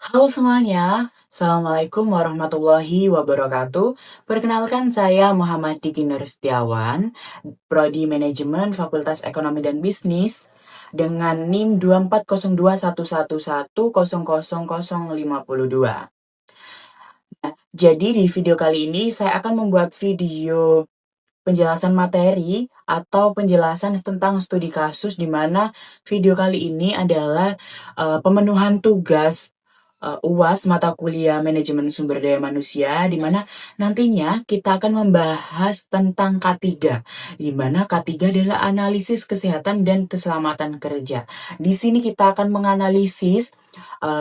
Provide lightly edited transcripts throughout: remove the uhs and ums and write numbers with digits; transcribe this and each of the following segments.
Halo semuanya, Assalamualaikum warahmatullahi wabarakatuh. Perkenalkan saya Muhammad Diki Nur Setiawan, Prodi Manajemen Fakultas Ekonomi dan Bisnis dengan NIM 2401111000052. Jadi di video kali ini saya akan membuat video penjelasan materi atau penjelasan tentang studi kasus di mana video kali ini adalah pemenuhan tugas UAS mata kuliah Manajemen Sumber Daya Manusia, di mana nantinya kita akan membahas tentang K3, di mana K3 adalah analisis kesehatan dan keselamatan kerja. Di sini kita akan menganalisis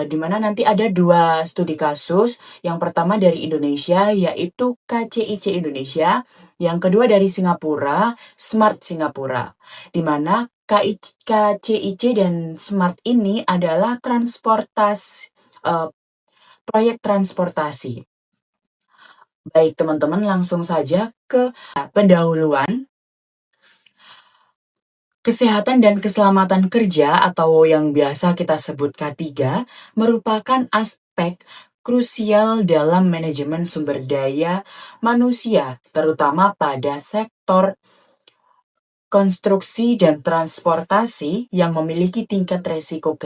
di mana nanti ada dua studi kasus. Yang pertama dari Indonesia yaitu KCIC Indonesia, yang kedua dari Singapura, Smart Singapura. Di mana KCIC dan Smart ini adalah proyek transportasi. Baik teman-teman, langsung saja ke pendahuluan. Kesehatan dan keselamatan kerja atau yang biasa kita sebut K3 merupakan aspek krusial dalam manajemen sumber daya manusia, terutama pada sektor konstruksi dan transportasi yang memiliki tingkat resiko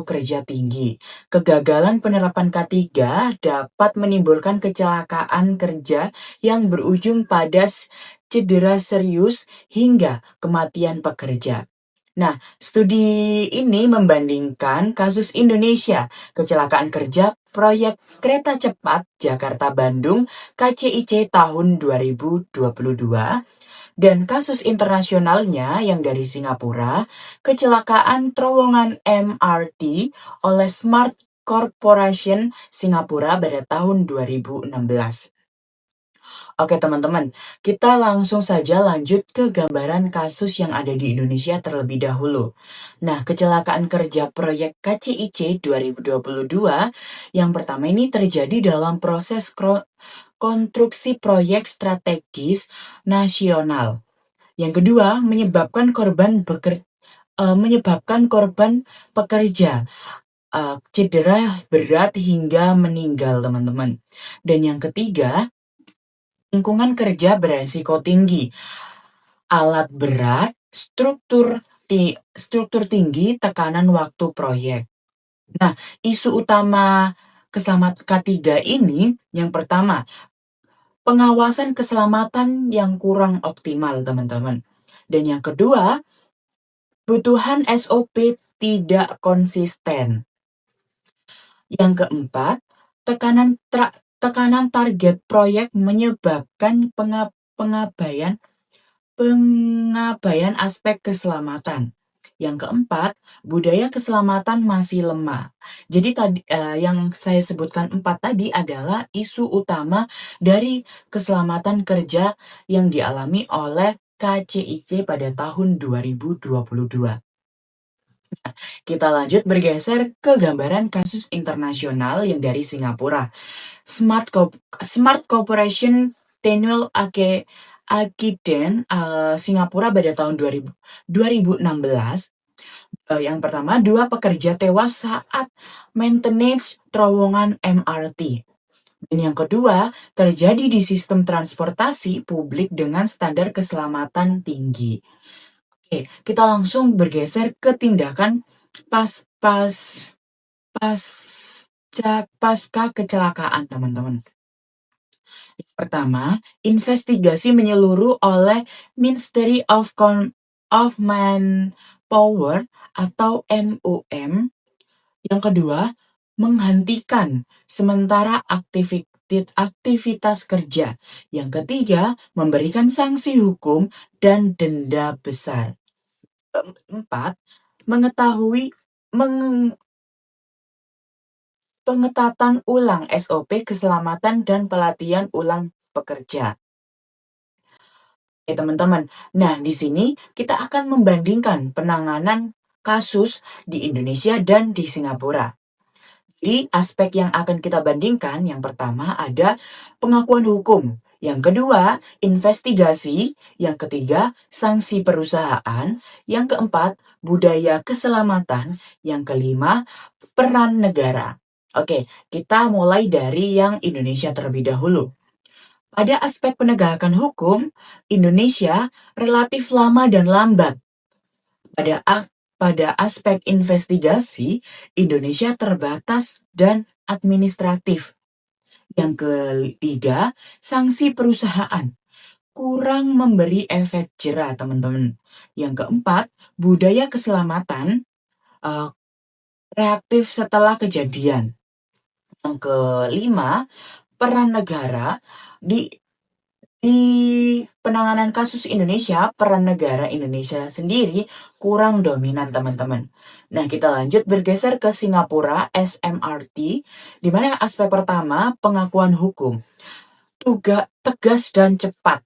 kerja tinggi. Kegagalan penerapan K3 dapat menimbulkan kecelakaan kerja yang berujung pada cedera serius hingga kematian pekerja. Nah, studi ini membandingkan kasus Indonesia, kecelakaan kerja proyek kereta cepat Jakarta-Bandung KCIC tahun 2022, dan kasus internasionalnya yang dari Singapura, kecelakaan terowongan MRT oleh Smart Corporation Singapura pada tahun 2016. Oke teman-teman, kita langsung saja lanjut ke gambaran kasus yang ada di Indonesia terlebih dahulu. Nah, kecelakaan kerja proyek KCIC 2022 yang pertama ini terjadi dalam proses konstruksi proyek strategis nasional. Yang kedua, menyebabkan korban pekerja cedera berat hingga meninggal, teman-teman. Dan yang ketiga, lingkungan kerja beresiko tinggi, alat berat, struktur tinggi, tekanan waktu proyek. Nah, isu utama keselamatan K3 ini yang pertama, pengawasan keselamatan yang kurang optimal, teman-teman. Dan yang kedua, kebutuhan SOP tidak konsisten. Yang keempat, tekanan target proyek menyebabkan pengabaian aspek keselamatan. Yang keempat, budaya keselamatan masih lemah. Jadi tadi yang saya sebutkan 4 tadi adalah isu utama dari keselamatan kerja yang dialami oleh KCIC pada tahun 2022. Kita lanjut bergeser ke gambaran kasus internasional yang dari Singapura. Smart Corporation Tenul Akiden Singapura pada tahun 2016. Yang pertama, 2 pekerja tewas saat maintenance terowongan MRT. Dan yang kedua, terjadi di sistem transportasi publik dengan standar keselamatan tinggi. Oke, kita langsung bergeser ke tindakan pasca kecelakaan, teman-teman. Pertama, investigasi menyeluruh oleh Ministry of Manpower atau MOM. Yang kedua, menghentikan sementara aktivitas kerja. Yang ketiga, memberikan sanksi hukum dan denda besar. 4. Pengetatan ulang SOP keselamatan dan pelatihan ulang pekerja. Oke teman-teman, nah di sini kita akan membandingkan penanganan kasus di Indonesia dan di Singapura. Jadi aspek yang akan kita bandingkan yang pertama ada pengakuan hukum, Yang kedua, investigasi. Yang ketiga, sanksi perusahaan. Yang keempat, budaya keselamatan. Yang kelima, peran negara. Oke, kita mulai dari yang Indonesia terlebih dahulu. Pada aspek penegakan hukum, Indonesia relatif lama dan lambat. Pada aspek investigasi, Indonesia terbatas dan administratif. Yang ketiga, sanksi perusahaan kurang memberi efek jera, teman-teman. Yang keempat, budaya keselamatan reaktif setelah kejadian. Yang kelima, peran negara di penanganan kasus Indonesia, peran negara Indonesia sendiri kurang dominan, teman-teman. Nah, kita lanjut bergeser ke Singapura, SMRT, di mana aspek pertama, pengakuan hukum. Tegas dan cepat.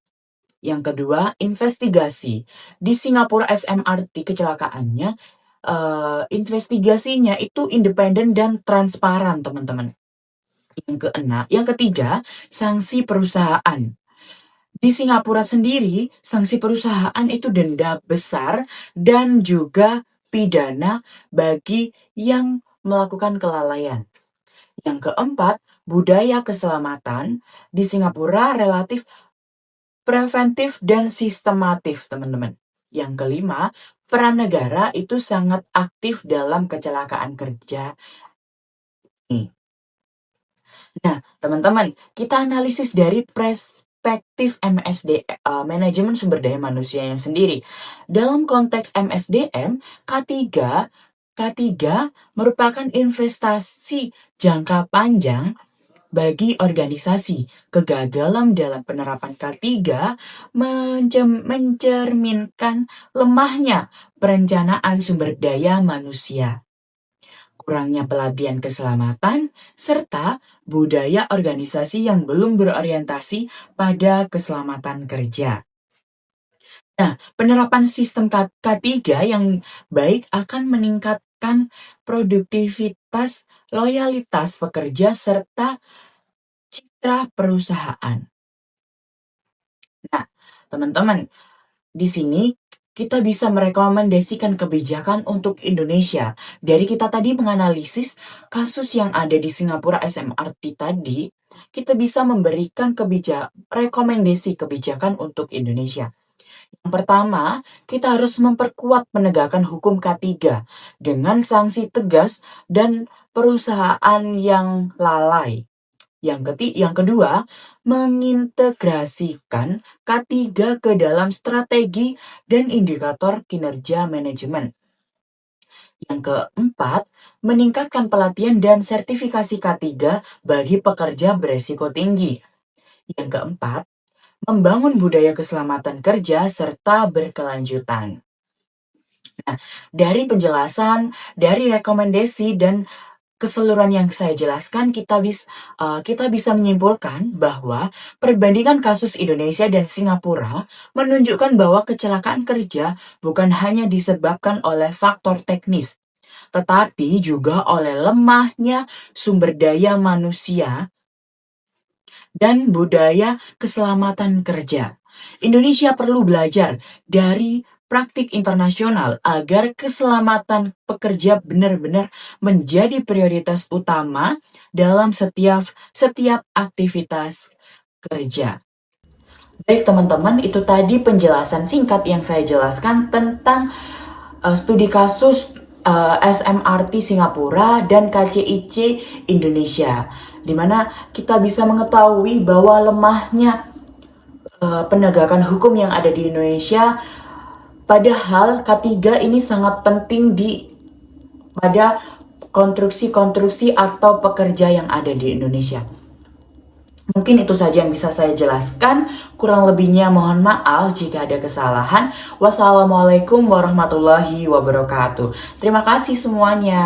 Yang kedua, investigasi. Di Singapura SMRT kecelakaannya, investigasinya itu independen dan transparan, teman-teman. Yang ketiga, sanksi perusahaan. Di Singapura sendiri, sanksi perusahaan itu denda besar dan juga pidana bagi yang melakukan kelalaian. Yang keempat, budaya keselamatan. Di Singapura relatif preventif dan sistematif, teman-teman. Yang kelima, peran negara itu sangat aktif dalam kecelakaan kerja. Nah, teman-teman, kita analisis dari perspektif manajemen sumber daya manusia yang sendiri. Dalam konteks MSDM, K3 merupakan investasi jangka panjang bagi organisasi. Kegagalan dalam penerapan K3 mencerminkan lemahnya perencanaan sumber daya manusia, kurangnya pelatihan keselamatan, serta budaya organisasi yang belum berorientasi pada keselamatan kerja. Nah, penerapan sistem K3 yang baik akan meningkatkan produktivitas, loyalitas pekerja, serta citra perusahaan. Nah, teman-teman, di sini kita bisa merekomendasikan kebijakan untuk Indonesia. Dari kita tadi menganalisis kasus yang ada di Singapura SMRT tadi, kita bisa memberikan rekomendasi kebijakan untuk Indonesia. Yang pertama, kita harus memperkuat penegakan hukum K3 dengan sanksi tegas dan perusahaan yang lalai. Yang kedua, mengintegrasikan K3 ke dalam strategi dan indikator kinerja manajemen. Yang keempat, meningkatkan pelatihan dan sertifikasi K3 bagi pekerja beresiko tinggi. Yang keempat, membangun budaya keselamatan kerja serta berkelanjutan. Nah, dari penjelasan, dari rekomendasi dan keseluruhan yang saya jelaskan, kita bisa menyimpulkan bahwa perbandingan kasus Indonesia dan Singapura menunjukkan bahwa kecelakaan kerja bukan hanya disebabkan oleh faktor teknis, tetapi juga oleh lemahnya sumber daya manusia dan budaya keselamatan kerja. Indonesia perlu belajar dari praktik internasional agar keselamatan pekerja benar-benar menjadi prioritas utama dalam setiap aktivitas kerja. Baik teman-teman, itu tadi penjelasan singkat yang saya jelaskan tentang studi kasus SMRT Singapura dan KCIC Indonesia, di mana kita bisa mengetahui bahwa lemahnya penegakan hukum yang ada di Indonesia. Padahal K3 ini sangat penting pada konstruksi-konstruksi atau pekerja yang ada di Indonesia. Mungkin itu saja yang bisa saya jelaskan. Kurang lebihnya mohon maaf jika ada kesalahan. Wassalamualaikum warahmatullahi wabarakatuh. Terima kasih semuanya.